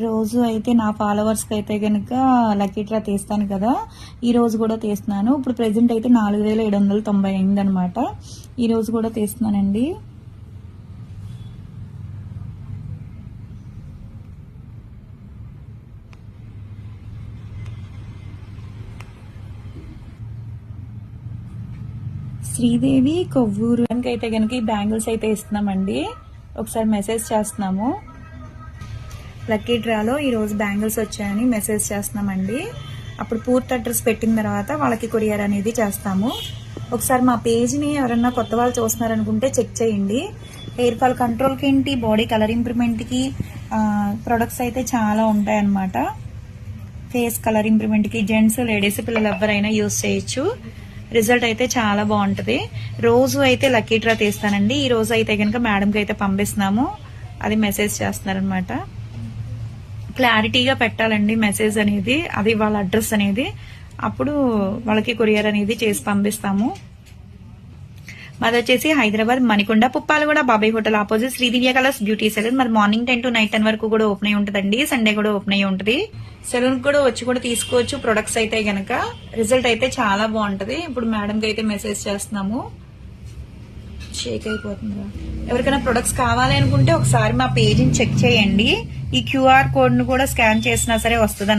రోజు అయితే నా ఫాలోవర్స్కి అయితే కనుక లక్కీ డ్రా తీస్తాను కదా, ఈ రోజు కూడా తీస్తున్నాను. ఇప్పుడు ప్రెసెంట్ అయితే 4790 అయిందనమాట. ఈ రోజు కూడా తీస్తున్నానండి. శ్రీదేవి కొవ్వూరు అయితే కనుక ఈ బ్యాంగిల్స్ అయితే ఇస్తున్నామండి. ఒకసారి మెసేజ్ చేస్తున్నాము. లక్కీ డ్రాలో ఈరోజు బ్యాంగిల్స్ వచ్చాయని మెసేజ్ చేస్తున్నామండి. అప్పుడు పూర్తి అడ్రస్ పెట్టిన తర్వాత వాళ్ళకి కొరియర్ అనేది చేస్తాము. ఒకసారి మా పేజ్ని ఎవరన్నా కొత్త వాళ్ళు చూస్తున్నారనుకుంటే చెక్ చేయండి. హెయిర్ ఫాల్ కంట్రోల్కి ఏంటి, బాడీ కలర్ ఇంప్రూవ్మెంట్కి ప్రొడక్ట్స్ అయితే చాలా ఉంటాయన్నమాట. ఫేస్ కలర్ ఇంప్రూవ్మెంట్కి జెంట్స్, లేడీస్, పిల్లలు ఎవరైనా యూజ్ చేయొచ్చు. రిజల్ట్ అయితే చాలా బాగుంటుంది. రోజు అయితే లక్కీ డ్రా తీస్తానండి. ఈ రోజు అయితే కనుక మేడంకి అయితే పంపిస్తున్నాము. అది మెసేజ్ చేస్తున్నారనమాట. క్లారిటీగా పెట్టాలండి మెసేజ్ అనేది, అది వాళ్ళ అడ్రస్ అనేది. అప్పుడు వాళ్ళకి కొరియర్ అనేది చేసి పంపిస్తాము. మాది వచ్చేసి హైదరాబాద్ మణికొండ పుప్పాలగూడ బాబాయ్ హోటల్ ఆపోజిట్ శ్రీ దివ్య కలర్స్ బ్యూటీ సెలూన్. మరి మార్నింగ్ 10 to నైట్ 10 వరకు కూడా ఓపెన్ అయి ఉంటుందండి. సండే కూడా ఓపెన్ అయి ఉంటుంది. సెలూన్ కూడా వచ్చి కూడా తీసుకోవచ్చు ప్రొడక్ట్స్ అయితే గనక. రిజల్ట్ అయితే చాలా బాగుంటది. ఇప్పుడు మేడంకి అయితే మెసేజ్ చేస్తున్నాము. షేక్ అయిపోతుందా? ఎవరికైనా ప్రొడక్ట్స్ కావాలి అనుకుంటే ఒకసారి మా పేజీని చెక్ చేయండి. ఈ క్యూఆర్ కోడ్ ను కూడా స్కాన్ చేసినా సరే వస్తుంది.